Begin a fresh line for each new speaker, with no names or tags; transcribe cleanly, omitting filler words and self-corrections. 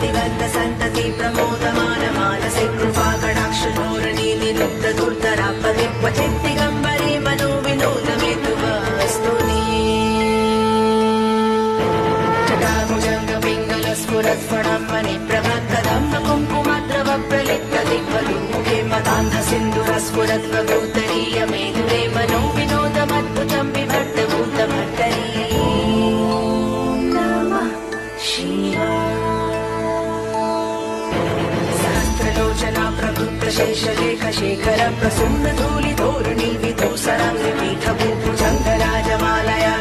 कान्तिवर्ध सन्तति प्रमोदमान मानसे कृपा कटाक्ष नूरनीति लुप्त दुर्धरा परिक्वचित् दिगम्बरे मनो विनोदमेतु वस्तुनि जटाभुजङ्ग पिङ्गल स्फुरत्फणं प्रभक्कदं कुङ्कुमद्रव प्रलिप्त दिग्वधूमुखे मदान्ध सिन्धुर स्फुरद्वगोत्तरीय मेधुरे मनो विनोदमद्भुतं विभक्तभूतभर्तरी सहस्रलोचना प्रवृत्त शेषलेख शेखर प्रसुम्न